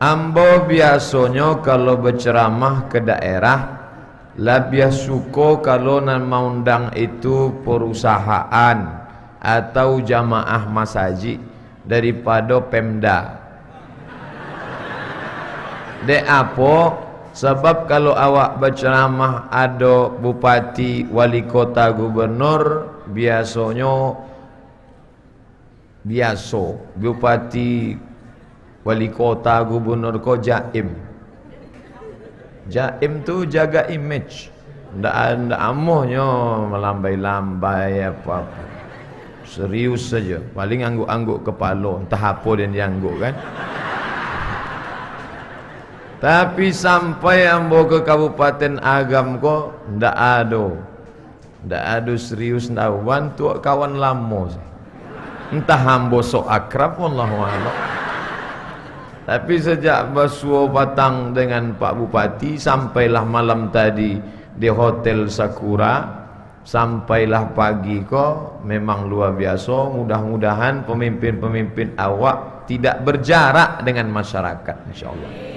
Ambo biasanya kalau berceramah ke daerah lebih suka kalau nak mengundang itu perusahaan atau jamaah masjid daripada Pemda. Dek apa? Sebab kalau awak berceramah ada bupati, wali kota, gubernur, biasanya bupati, wali kota, gubernur ko jaim. Jaim tu jaga image. Ndak amuhnya melambai-lambai apa-apa. Serius saja. Paling angguk-angguk kepala, entah apa dia angguk kan. Tapi sampai ambo ke Kabupaten Agam ko ndak ada serius ndak bantu kawan lama. Entah ambo sok akrab wallahu a'lam. Tapi sejak bersuah patang dengan Pak Bupati, sampailah malam tadi di Hotel Sakura, sampailah pagi kok, memang luar biasa. Mudah-mudahan pemimpin-pemimpin awak tidak berjarak dengan masyarakat, insyaAllah.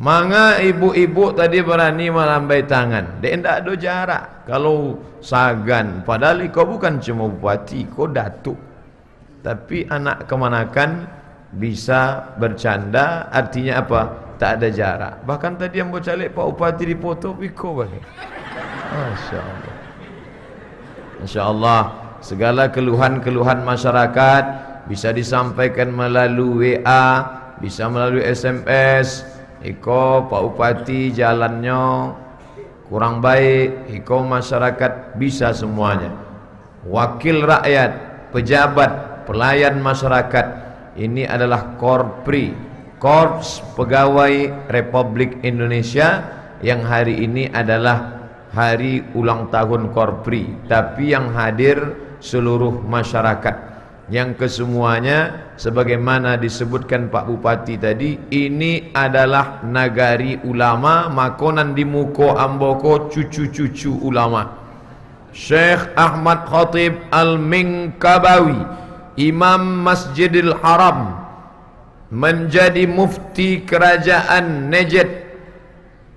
Manga ibu-ibu tadi berani melambai tangan, dia tidak ada jarak. Kalau Sagan, padahal kau bukan cuma bupati, kau datuk. Tapi anak kemanakan bisa bercanda, artinya apa? Tak ada jarak. Bahkan tadi yang bercalik Pak Bupati dipoto piko bagi. Masya-Allah. Insya-Allah segala keluhan-keluhan masyarakat bisa disampaikan melalui WA, bisa melalui SMS. Iko Pak Bupati jalannya kurang baik, iko masyarakat bisa semuanya. Wakil rakyat, pejabat, pelayan masyarakat, ini adalah Korpri, Korps Pegawai Republik Indonesia, yang hari ini adalah hari ulang tahun Korpri, tapi yang hadir seluruh masyarakat. Yang kesemuanya sebagaimana disebutkan Pak Bupati tadi, ini adalah nagari ulama, makonan di muko amboko cucu-cucu ulama. Syekh Ahmad Khatib Al-Minkabawi, Imam Masjidil Haram, menjadi mufti kerajaan Najd,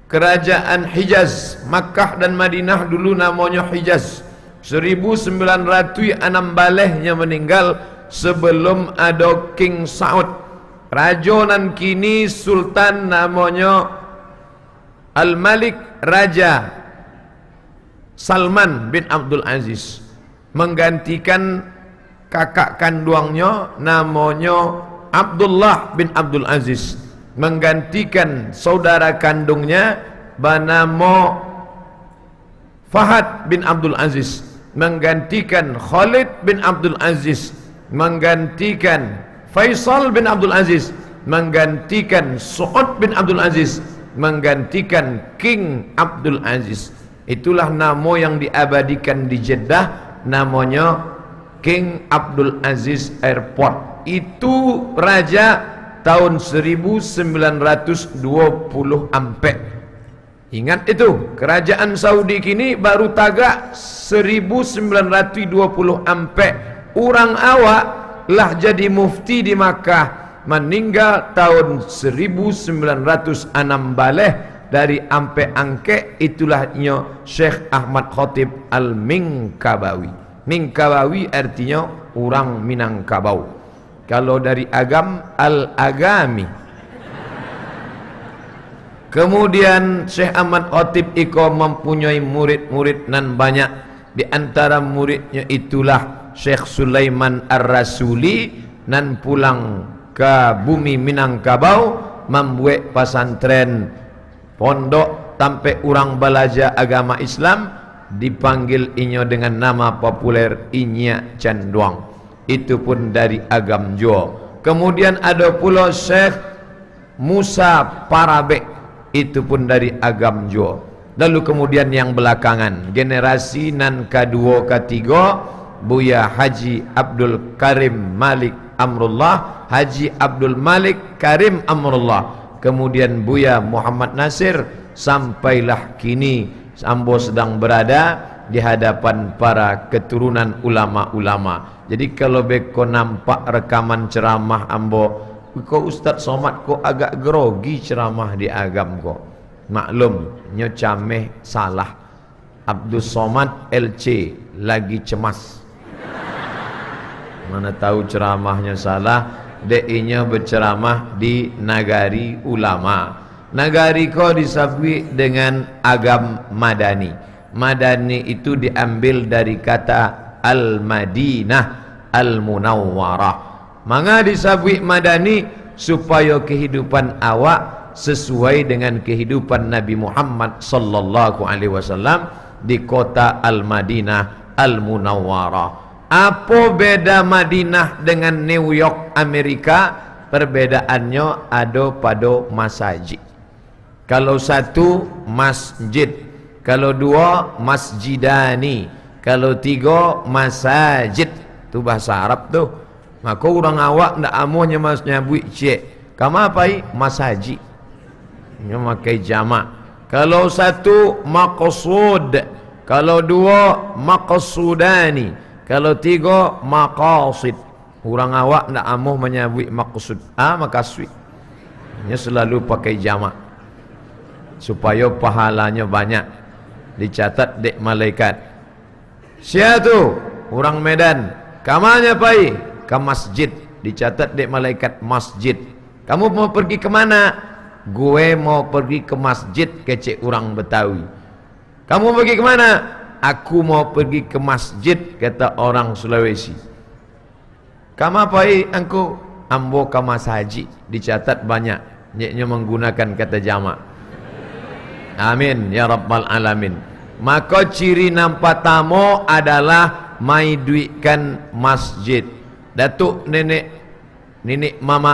kerajaan Hijaz. Makkah dan Madinah dulu namanya Hijaz. 1916 meninggal sebelum ada King Saud. Rajonan kini Sultan namanya Al-Malik Raja Salman bin Abdul Aziz, menggantikan kakak kandungnya namanya Abdullah bin Abdul Aziz, menggantikan saudara kandungnya bernama Fahad bin Abdul Aziz, menggantikan Khalid bin Abdul Aziz, menggantikan Faisal bin Abdul Aziz, menggantikan Su'ud bin Abdul Aziz, menggantikan King Abdul Aziz. Itulah nama yang diabadikan di Jeddah, namanya King Abdul Aziz Airport. Itu raja tahun 1924. Ingat itu, kerajaan Saudi kini baru tagak 1924. Orang awak lah jadi mufti di Makkah, meninggal tahun 1906 dari ampe angke. Itulah Syekh Ahmad Khatib Al-Minkabawi. Minkabawi artinya orang Minangkabau. Kalau dari agam, Al-Agami. Kemudian Syekh Ahmad Khatib iko mempunyai murid-murid nan banyak. Di antara muridnya itulah Syekh Sulaiman Ar-Rasuli, nan pulang ke bumi Minangkabau membuat pesantren pondok sampai orang belajar agama Islam, dipanggil inyo dengan nama populer Inya Canduang. Itu pun dari agam Jawa. Kemudian ada pula Syekh Musa Parabek, itu pun dari agam Jawa. Lalu kemudian yang belakangan, generasi nan kedua ketiga, Buya Haji Abdul Karim Malik Amrullah, Haji Abdul Malik Karim Amrullah, kemudian Buya Muhammad Nasir, sampailah kini ambo sedang berada di hadapan para keturunan ulama-ulama. Jadi kalau beko nampak rekaman ceramah ambo Ko Ustaz Somad ko agak grogi ceramah di agam ko. Maklum, nyo cameh salah. Abdul Somad LC lagi cemas. Mana tahu ceramahnya salah, dek-nya berceramah di Nagari Ulama. Nagari ko disabui dengan agam Madani. Madani itu diambil dari kata Al-Madinah Al-Munawwarah. Maka disabui Madani supaya kehidupan awak sesuai dengan kehidupan Nabi Muhammad sallallahu alaihi wasallam di kota Al-Madinah Al-Munawwarah. Apa beda Madinah dengan New York Amerika? Perbedaannya ada pada masjid. Kalau satu masjid, kalau dua masjidani, kalau tiga masajid. Tu bahasa Arab tu. Maka orang awak ndak amuhnya masnya buik cek. Kamu apa masajid? Nya makai jamak. Kalau satu maqsud, kalau dua maqsudani, kalau tiga maqasid. Orang awak ndak amuh menyebut maqsud, maqasid. Nya selalu pakai jamak supaya pahalanya banyak dicatat dek malaikat. Siapa tu? Orang Medan. Kamanya pai? Ke masjid, dicatat dek malaikat masjid. Kamu mau pergi ke mana? Gue mau pergi ke masjid, kecek orang Betawi. Kamu pergi ke mana? Aku mau pergi ke masjid, kata orang Sulawesi. Kamu apa angku? Ambo ke masjid, dicatat banyak. Nyeknya menggunakan kata jamak. Amin ya rabbal alamin. Maka ciri nampak tamu adalah mai duitkan masjid. Datuk nenek mama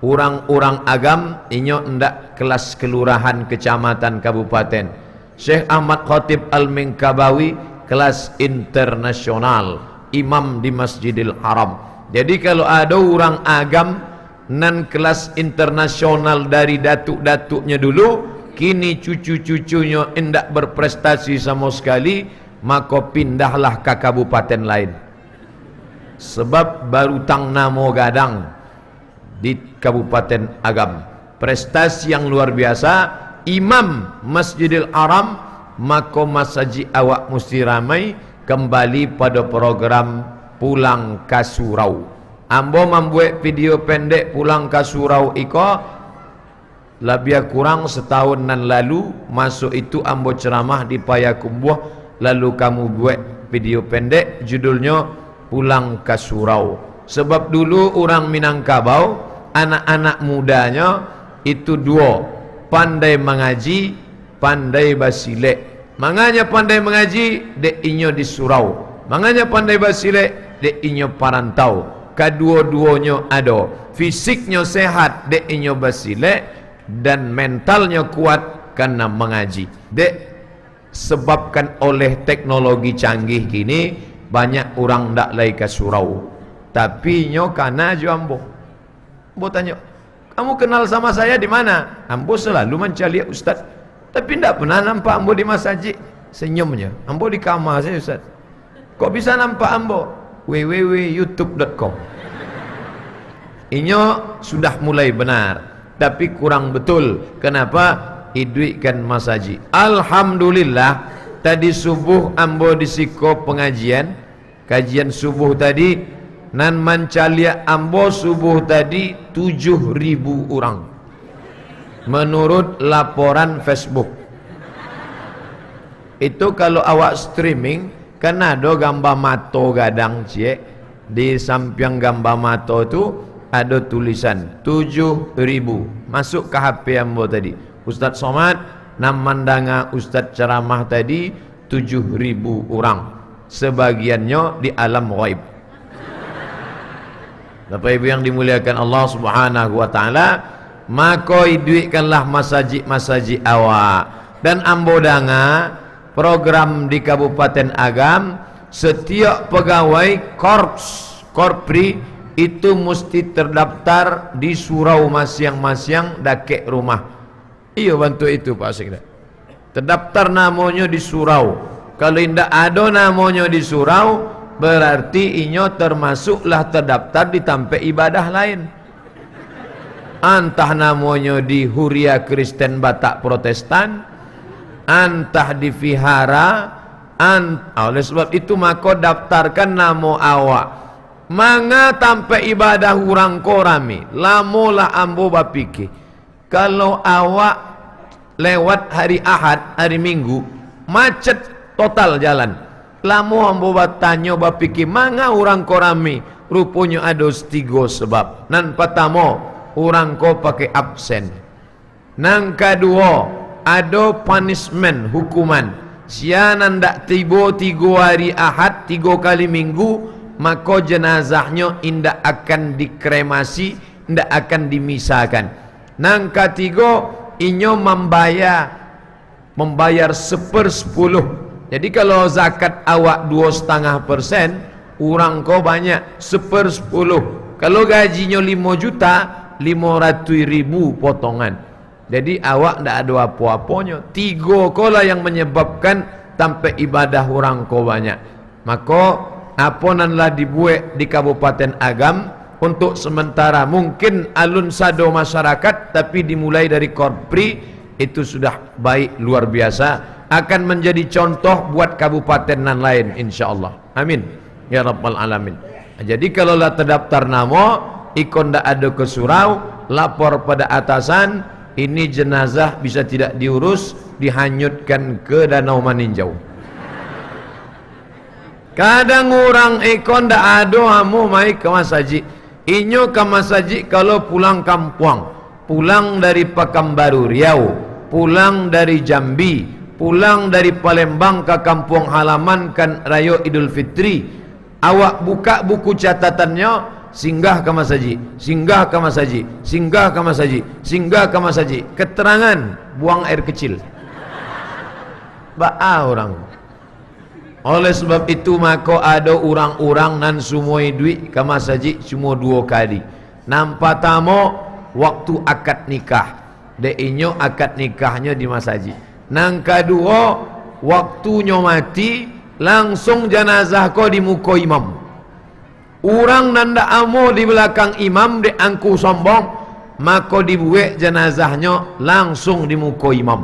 orang-orang agam inyo ndak kelas kelurahan kecamatan kabupaten. Syekh Ahmad Khatib Al-Minkabawi kelas internasional, imam di Masjidil Haram. Jadi kalau ada orang agam nan kelas internasional dari datuk-datuknya dulu, kini cucu-cucunya ndak berprestasi sama sekali, maka pindahlah ke kabupaten lain. Sebab baru tang namo gadang di Kabupaten Agam, prestasi yang luar biasa, imam Masjidil Haram, maka masjid awak mesti ramai kembali pada program pulang ke surau. Ambo membuat video pendek pulang ke surau iko lebih kurang setahun nan lalu. Masuk itu ambo ceramah di Payakumbuh, lalu kamu buat video pendek judulnya pulang ke surau. Sebab dulu orang Minangkabau, anak-anak mudanya itu dua, pandai mengaji, pandai basilek. Manganya pandai mengaji, dek inyo di surau. Manganya pandai basilek, dek inyo parantau. Kedua-duanya ada. Fisiknya sehat, dek inyo basilek, dan mentalnya kuat karena mengaji. Dek sebabkan oleh teknologi canggih kini, banyak orang ndak lai ke surau. Tapi nyo kana jo ambo. Ambo tanya, kamu kenal sama saya di mana? Ambo selalu mencari ustaz, tapi ndak pernah nampak ambo di masjid. Senyumnya, ambo di kamar saya ustaz. Kok bisa nampak ambo? www.youtube.com. Inyo sudah mulai benar, tapi kurang betul. Kenapa? Iduikan masjid. Alhamdulillah, tadi subuh ambo disiko pengajian, kajian subuh tadi, nan mancalia ambo subuh tadi 7.000 orang menurut laporan Facebook. Itu kalau awak streaming, kan ada gambar mato gadang cie, di samping gambar mato itu ada tulisan 7.000. Masuk ke HP ambo tadi, Ustaz Somad namandanga Ustaz ceramah tadi 7.000 orang, sebagiannya di alam ghaib. Bapak Ibu yang dimuliakan Allah Subhanahu wa taala, maka iduikanlah masjid-masjid awak. Dan ambo danga program di Kabupaten Agam, setiap pegawai korpri itu mesti terdaftar di surau masing-masing dakek rumah. Iya bantu itu Pak Sekda. Terdaftar namanya di surau. Kalau tidak ada namanya di surau, berarti inyo termasuklah terdaftar di tempat ibadah lain. Entah namanya di Huria Kristen Batak Protestan, entah di vihara, oleh sebab itu maka daftarkan nama awak. Manga tanpa ibadah urang korami, lamolah ambo bapikir. Kalau awak lewat hari Ahad, hari Minggu, macet total jalan. Lamo ambo bertanya bapikir, manga orang korami? Rupanya ada 3 sebab. Nan pertama, orang ko pakai absen. Nang kedua, ada punishment, hukuman. Sianan dak tiba 3 hari Ahad, 3 kali minggu, maka jenazahnya indak akan dikremasi, indak akan dimisahkan. Nang ketiga, inyo membayar 1/10. Jadi kalau zakat awak 2,5%, orang ko banyak 1/10. Kalau gajinya 5 juta, 500.000 potongan. Jadi awak tidak ada apa-apanya. 3 kolah yang menyebabkan tanpa ibadah orang ko banyak. Maka apa nanlah dibuat di Kabupaten Agam untuk sementara mungkin alun sado masyarakat, tapi dimulai dari Korpri itu sudah baik luar biasa, akan menjadi contoh buat kabupaten nan lain insyaallah. Amin ya rabbal alamin. Jadi kalau lah terdaftar nama, ikon ndak ada ke surau, lapor pada atasan, ini jenazah bisa tidak diurus, dihanyutkan ke Danau Maninjau. Kadang orang ikon ndak ada hamu mai ke Masaji. Inyo ke Masaji kalau pulang kampung, pulang dari Pekanbaru Riau, pulang dari Jambi, pulang dari Palembang ke kampung halaman kan Raya Idul Fitri, awak buka buku catatannya, singgah ke Masaji, singgah ke Masaji, singgah ke Masaji, singgah ke Masaji. Keterangan buang air kecil. Ba'a orang. Oleh sebab itu maka ada orang-orang nan sumoi duit ke Masaji cuma 2 kali. Nampak tamu waktu akad nikah. Deinyo akad nikahnya di Masaji. Nang kedua, waktunya mati, langsung jenazah ko di muka imam. Orang nanda amo di belakang imam diangku sombong, maka dibuat jenazahnya langsung di muka imam.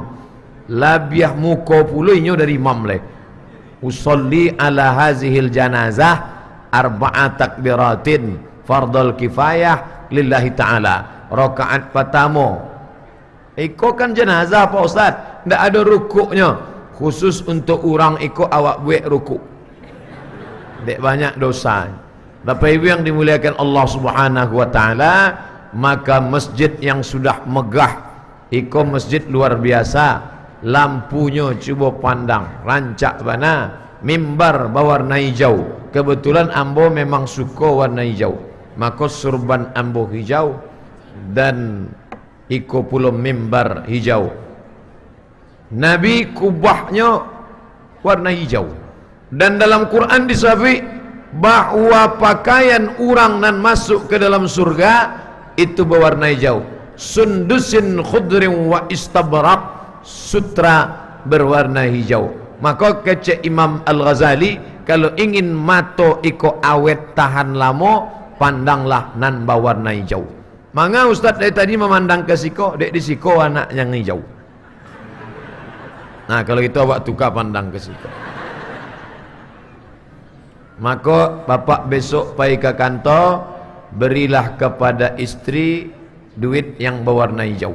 Labiah muka puluhnya dari imam leh. Usolli ala hazihil janazah arba'at takbiratin fardal kifayah lillahi ta'ala. Rakaat pertama, iko kan jenazah Pak Ustaz, tidak ada rukuknya. Khusus untuk orang iko awak buat rukuk. Dek banyak dosa. Bapak Ibu yang dimuliakan Allah Subhanahu wa taala, maka masjid yang sudah megah, iko masjid luar biasa. Lampunya cuba pandang, rancak bana, mimbar berwarna hijau. Kebetulan ambo memang suka warna hijau. Maka surban ambo hijau dan iko pula mimbar hijau. Nabi kubahnya warna hijau. Dan dalam Quran disebut bahwa pakaian orang nan masuk ke dalam surga itu berwarna hijau. Sundusin khudrin wa istabrak, sutra berwarna hijau. Maka kecek Imam Al-Ghazali, kalau ingin mato iko awet tahan lama, pandanglah nan berwarna hijau. Manga Ustaz dari tadi memandang ke siko, dek di siko anak yang hijau. Nah kalau itu awak tukar pandang ke siko. Maka bapak besok pergi ke kantor, berilah kepada istri duit yang berwarna hijau.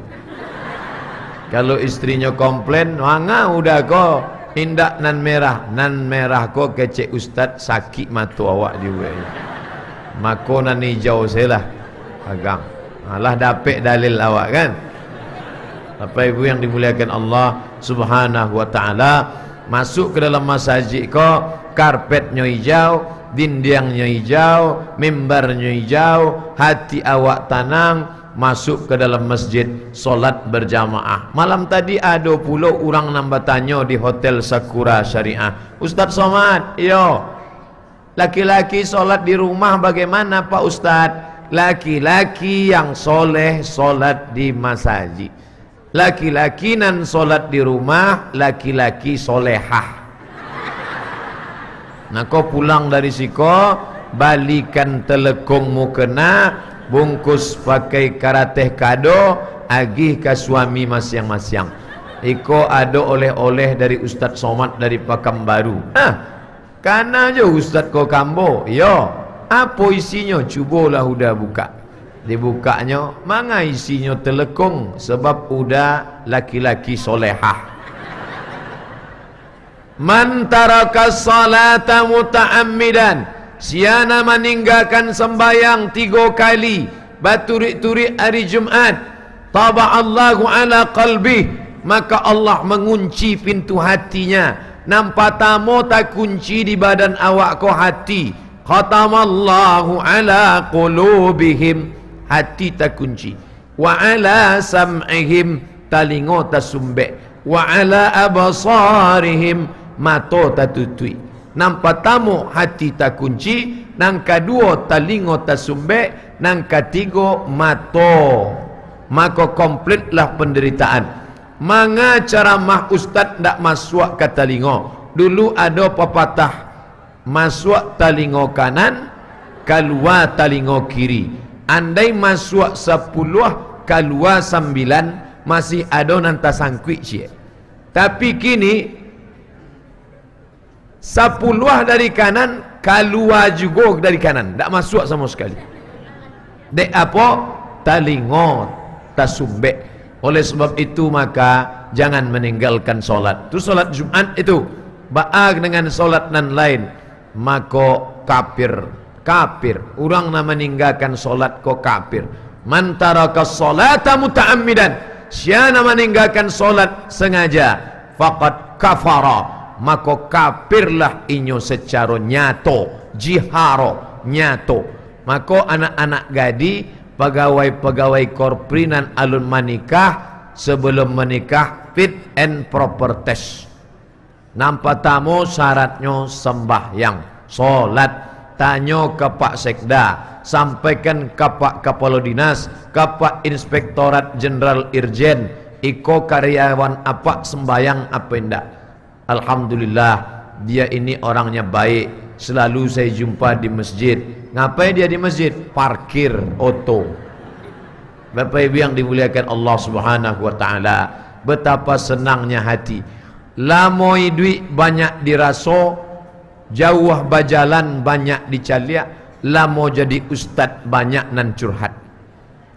Kalau istrinya komplain, manga udah kau tindak nan merah kau kecek Ustaz sakit mata awak juga. Maka nan hijau saya lah pegang. Alah dapat dalil awak kan. Bapak Ibu yang dimuliakan Allah Subhanahu wa taala, masuk ke dalam masjid kau, karpetnya hijau, dindingnya hijau, mimbarnya hijau, hati awak tenang. Masuk ke dalam masjid, solat berjamaah. Malam tadi ada pula orang nambah tanya di Hotel Sakura Syariah, Ustaz Somad, yo, laki-laki solat di rumah bagaimana Pak Ustaz? Laki-laki yang soleh solat di masjid. Laki-laki nan solat di rumah, laki-laki solehah. Nah kau pulang dari siko, balikan telekungmu kena, bungkus pakai karateh kado, agih ke suami masing-masing. Iko ada oleh-oleh dari Ustaz Somad dari Pekanbaru. Kana je Ustaz ko kambo. Yo, apa isinya? Cubalah udah buka. Dibukanya, manga isinya telekung sebab udah laki-laki solehah. Man taraka salata muta'ammidan, siana meninggalkan sembayang 3 kali baturik-turik hari Jumaat, taba'allahu ala qalbih, maka Allah mengunci pintu hatinya. Nampak tamu tak kunci di badan awak ko hati. Khatamallahu ala qulubihim, hati tak kunci. Wa ala sam'ihim, talingo tak sumbek. Wa ala abasarihim, mato tak tutui. Nampak tamu hati tak kunci. Nang kedua talingo tak sumbek. Nang ketiga mato. Maka komplitlah penderitaan. Manga ceramah ustaz ndak masuk ke telinga. Dulu ada pepatah, masuk telinga kanan, keluar telinga kiri. Andai masuk 10, keluar 9, masih ada nanta sangkut cie. Tapi kini 10 dari kanan, keluar juga dari kanan, ndak masuk sama sekali. Dek apa? Telinga tasumbek. Oleh sebab itu maka jangan meninggalkan solat. Itu solat Jumat itu baag dengan solat nan lain, maka kafir. Kafir. Orang nak meninggalkan solat ko kafir. Man taraka salata muta'ammidan, siapa meninggalkan solat sengaja, faqad kafara, maka kafirlah inyo secara nyato, jiharo, nyato. Maka anak-anak gadi, pegawai-pegawai korprinan alun menikah, sebelum menikah fit and proper test. Nampak tamu syaratnya sembahyang, solat. Tanya ke Pak Sekda, sampaikan ke Pak Kepala Dinas, ke Pak Inspektorat Jenderal Irjen, iko karyawan apa sembahyang apa enggak. Alhamdulillah, dia ini orangnya baik. Selalu saya jumpa di masjid. Ngapain dia di masjid? Parkir oto. Bapak Ibu yang dimuliakan Allah Subhanahu wa taala, betapa senangnya hati. Lamoi duit banyak diraso, jauh bajalan banyak dicaliak. Lamo jadi ustaz banyak nan curhat.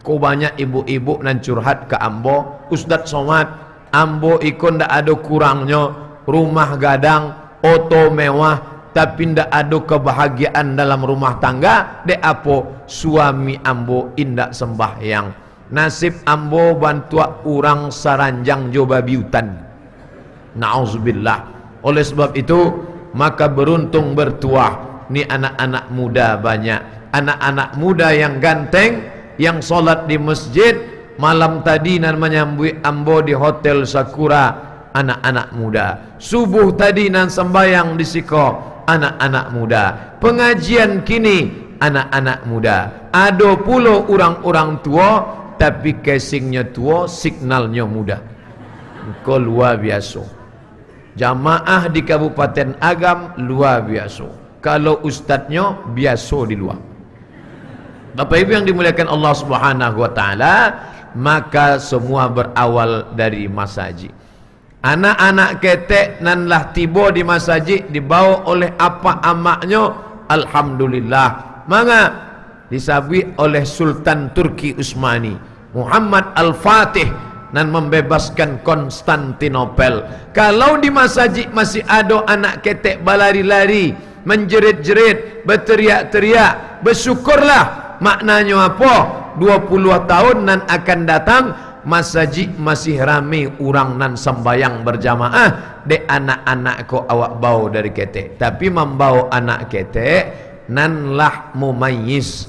Ko banyak ibu-ibu nan curhat ke ambo, Ustaz Somad, ambo ikon ndak ada kurangnya, rumah gadang, oto mewah, tapi ndak ada kebahagiaan dalam rumah tangga. Dek apa? Suami ambo indak sembahyang. Nasib ambo bantua orang saranjang jo babi hutan. Na'udzubillah. Oleh sebab itu maka beruntung bertuah ni anak-anak muda banyak. Anak-anak muda yang ganteng, yang solat di masjid. Malam tadi nan menyambut ambo di Hotel Sakura, anak-anak muda. Subuh tadi nan sembayang di Siko, anak-anak muda. Pengajian kini anak-anak muda. Ada pula orang-orang tua, tapi casingnya tua, signalnya muda. Kau luar biasa. Jamaah di Kabupaten Agam luar biasa. Kalau ustadznya biasa di luar. Bapak Ibu yang dimuliakan Allah Subhanahu wa taala, maka semua berawal dari masjid. Anak-anak ketek nan lah tiba di masjid dibawa oleh apa amaknya, alhamdulillah. Manga disabui oleh Sultan Turki Utsmani Muhammad Al-Fatih dan membebaskan Konstantinopel. Kalau di masjid masih ada anak ketek berlari-lari, menjerit-jerit, berteriak-teriak, bersyukurlah. Maknanya apa? 20 tahun nan akan datang, masjid masih ramai orang nan sembayang berjamaah. Dek anak-anak ko awak bawa dari ketek. Tapi membawa anak ketek nan lah mumayyiz.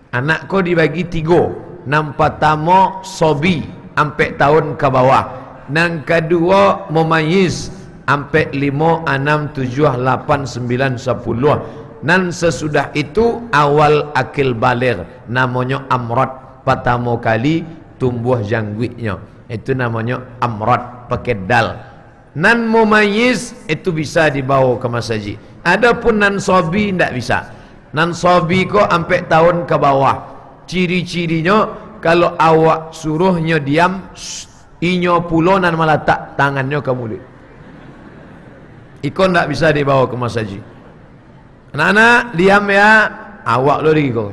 Anak ko dibagi 3. Nampak pertama sobi, sampai tahun ke bawah. Nang kedua mumayyiz, sampai 5, 6, 7, 8, 9, 10. Nan sesudah itu awal akil baligh, namanya amrad. Pertama kali tumbuh jangguitnya, itu namanya amrad, pekedal. Nan mumayyiz itu bisa dibawa ke masjid. Adapun nan sobi tidak bisa. Nan sobi ko sampai tahun ke bawah. Ciri-cirinya kalau awak suruhnya diam, inyo pulonan meletak tangannya ke mulut. Iko ndak bisa dibawa ke masjid. Anak-anak diam ya, awak lori kau.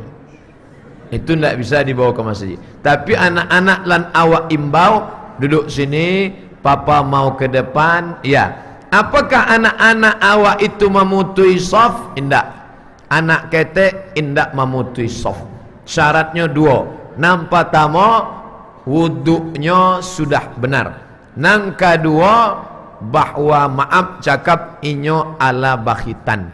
Itu ndak bisa dibawa ke masjid. Tapi anak-anak lan awak imbau, duduk sini, papa mau ke depan. Ya. Apakah anak-anak awak itu memutui saf? Indak. Anak ketek indak memutui saf. Syaratnya dua. Nang pertama, wuduknya sudah benar. Nang kedua, bahwa maaf cakap inyo ala bakhitan.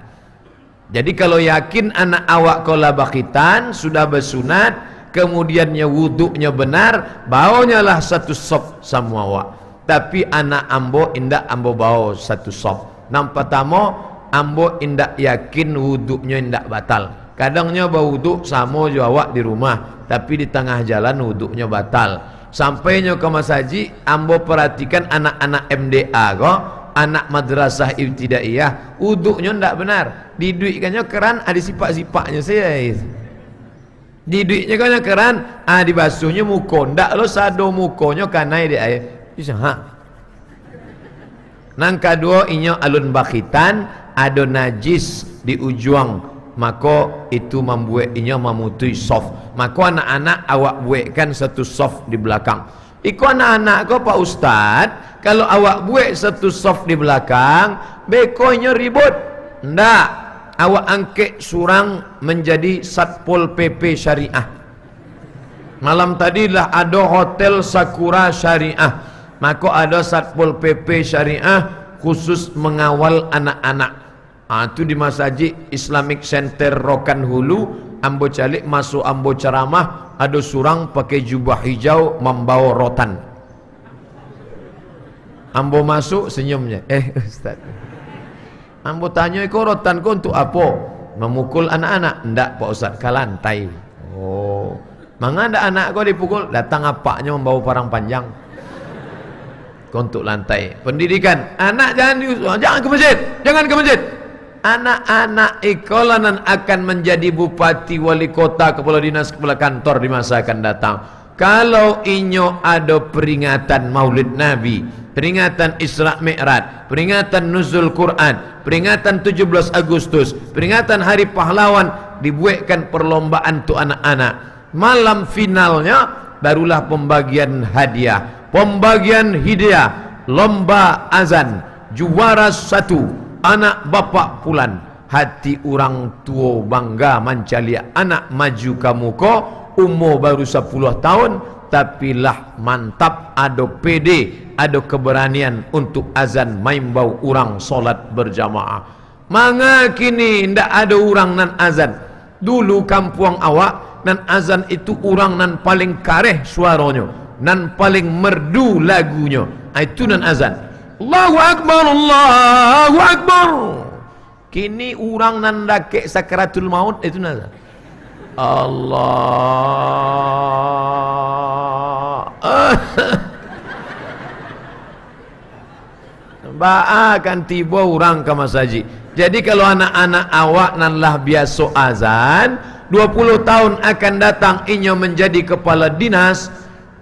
Jadi kalau yakin anak awak kola bakhitan sudah bersunat, kemudiannya wuduknya benar, baunya lah satu sop sama awak. Tapi anak ambo indak ambo bau satu sop. Nang pertama ambo indak yakin wuduknya indak batal. Kadangnya bau wuduk sama jo awak di rumah, tapi di tengah jalan wuduknya batal. Sampainya ke masjid, ambo perhatikan anak-anak MDA kok, anak madrasah ibtidaiyah, wuduknya ndak benar. Diduitkannya keran, ada sipak-sipaknya saya. Diduitnya kan keran, dibasuhnya muka, ndak lo sado mukonya kanai di air. Bisa ha. Nang kedua inyo alun bakhitan, ada najis di ujung, maka itu membuat inyo memutui soft. Maka anak-anak awak buatkan satu soft di belakang. Iku anak-anak kau Pak Ustaz, kalau awak buat satu soft di belakang, bekonya ribut. Ndak, awak angkat surang menjadi Satpol PP Syariah. Malam tadi lah ada hotel Sakura Syariah. Maka ada Satpol PP Syariah khusus mengawal anak-anak. Itu di masjid Islamic Center Rokan Hulu. Ambo calik masuk ambo ceramah, ada surang pakai jubah hijau membawa rotan. Ambo masuk senyumnya, Ustaz. Ambo tanya, "Kau rotan kau untuk apa?" "Memukul anak-anak." "Ndak Pak Ustaz, ke lantai." "Oh, mangga ada anak kau dipukul?" "Datang apaknya membawa parang panjang." "Kau untuk lantai." Pendidikan, anak jangan ke masjid, jangan ke masjid. Anak-anak ikolanan akan menjadi bupati, wali kota, kepala dinas, kepala kantor di masa akan datang. Kalau inyo ada peringatan Maulid Nabi, peringatan Isra Mi'raj, peringatan Nuzul Quran, peringatan 17 Agustus, peringatan Hari Pahlawan, dibuatkan perlombaan untuk anak-anak. Malam finalnya barulah pembagian hadiah, pembagian hadiah, lomba azan, juara 1 anak bapak pulan. Hati orang tua bangga mancalia anak maju kamu ko, umur baru 10 tahun, tapi lah mantap, ada PD, ada keberanian untuk azan main bau orang solat berjamaah. Manga kini ndak ada orang nan azan. Dulu kampung awak nan azan itu orang nan paling kareh suaranya, nan paling merdu lagunya. Itu nan azan. Allahu Akbar, Allahu Akbar. Kini orang nan dakek sakaratul maut itu nazar. Allah. Akan tiba orang ke masjid. Jadi kalau anak-anak awak nan lah biasa azan, 20 tahun akan datang inyo menjadi kepala dinas,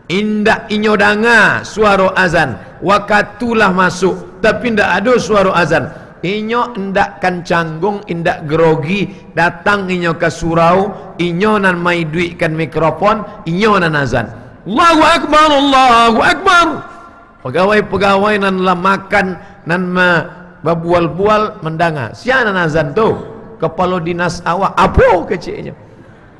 indak inyo danga suara azan. Wakatulah masuk, tapi ndak ada suara azan. Inyo ndak kan canggung, indak grogi, datang inyo ke surau, inyo nan mai duitkan mikrofon, inyo nan azan. Allahu Akbar, Allahu Akbar. Pegawai-pegawai nan lah makan, nan berbual-bual mendanga. Siapa nan azan tu? Kepala dinas awak, apa kecilnya?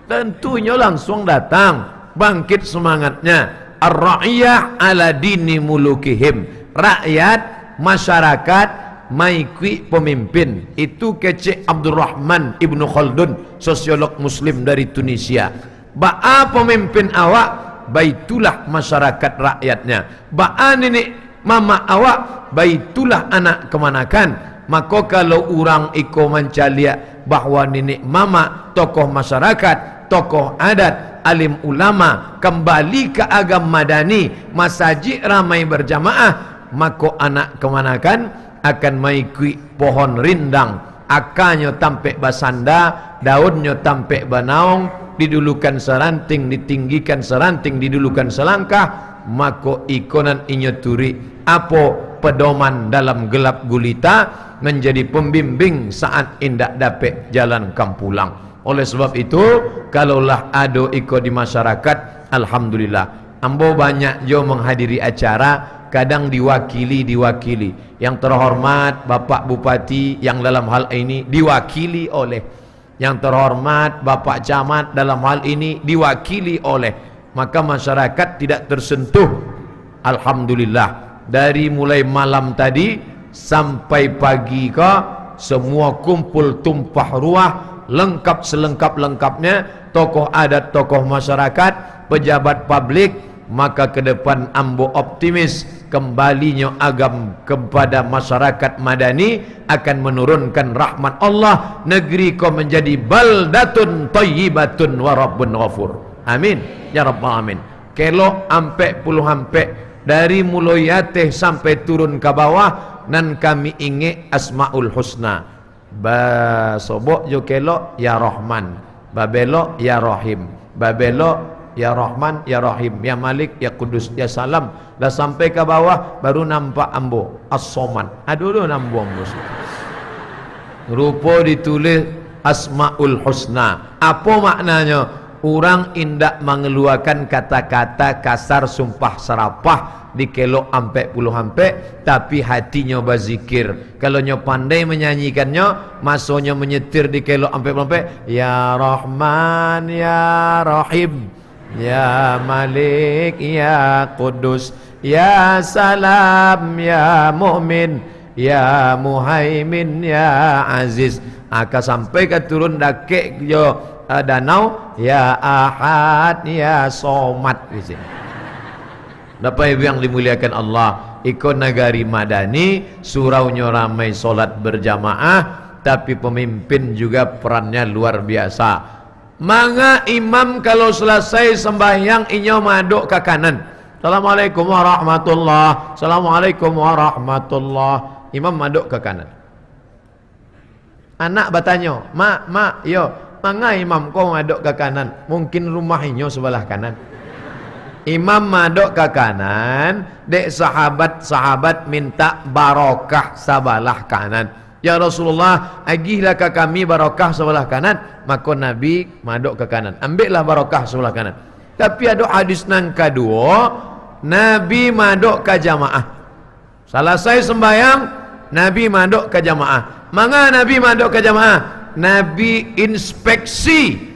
Tentunya langsung datang, bangkit semangatnya. Ar-ra'iyah ala dini mulukihim. Rakyat, masyarakat maikwi pemimpin. Itu kecik Abdurrahman Ibnu Khaldun, sosiolog muslim dari Tunisia. Ba'a pemimpin awak, baitulah masyarakat rakyatnya. Ba'a nenek mama awak, baitulah anak kemanakan. Maka kalau orang iko mencalia bahawa nenek mama tokoh masyarakat, tokoh adat, alim ulama, kembali ke agama madani, masjid ramai berjamaah, maka anak kemanakan akan maikui pohon rindang, akarnya tampek basanda, daunnya tampek banaung, didulukan seranting, ditinggikan seranting, didulukan selangkah, maka ikonan inyoturi apa pedoman dalam gelap gulita, menjadi pembimbing saat indak dapat jalan kampulang. Oleh sebab itu, kalaulah ada iko di masyarakat, alhamdulillah. Ambo banyak jo menghadiri acara, kadang diwakili. Yang terhormat Bapak Bupati yang dalam hal ini diwakili oleh, yang terhormat Bapak Camat dalam hal ini diwakili oleh, maka masyarakat tidak tersentuh. Alhamdulillah, dari mulai malam tadi sampai pagi semua kumpul tumpah ruah, lengkap selengkap-lengkapnya, tokoh adat, tokoh masyarakat, pejabat publik. Maka ke depan ambo optimis kembalinya agam kepada masyarakat madani akan menurunkan rahmat Allah, negeri kau menjadi baldatun thayyibatun wa rabbun ghafur. Amin ya rabbal alamin. Kelok ampe puluh ampe dari mulai yateh sampai turun ke bawah, nan kami ingat asmaul husna. Ba sobok jo kelok ya Rahman, babelok ya Rahim, babelok ya Rahman, ya Rahim, ya Malik, ya Kudus, ya Salam. Dah sampai ke bawah baru nampak ambo As-Somad. Aduh nampak ambo. Rupa ditulis Asmaul Husna. Apa maknanya? Orang indak mengeluarkan kata-kata kasar, sumpah serapah di kelok ampe puluh ampe, tapi hatinya berzikir. Kalau nyo pandai menyanyikannya, masonya menyetir di kelok ampe puluh ampe, ya Rahman, ya Rahim, ya Malik, ya Kudus, ya Salam, ya Mu'min, ya Muhaimin, ya Aziz. Aka sampai ke turun dakek yo danau, ya Ahad, ya Somad. Dapat ibu yang dimuliakan Allah, ikon negari madani, suraunya ramai solat berjamaah, tapi pemimpin juga perannya luar biasa. Manga imam kalau selesai sembahyang inyo maduk ke kanan. Assalamualaikum warahmatullah. Assalamualaikum warahmatullah. Imam maduk ke kanan. Anak bertanya, mak, yo, manga imam kau maduk ke kanan? Mungkin rumah inyo sebelah kanan. Imam maduk ke kanan, dek sahabat minta barokah sebelah kanan. Ya Rasulullah, agihlah ke kami barokah sebelah kanan. Maka Nabi maduk ke kanan, ambillah barokah sebelah kanan. Tapi ada hadis nang kedua, Nabi maduk ke jamaah. Selesai sembahyang, Nabi maduk ke jamaah. Manga Nabi maduk ke jamaah? Nabi inspeksi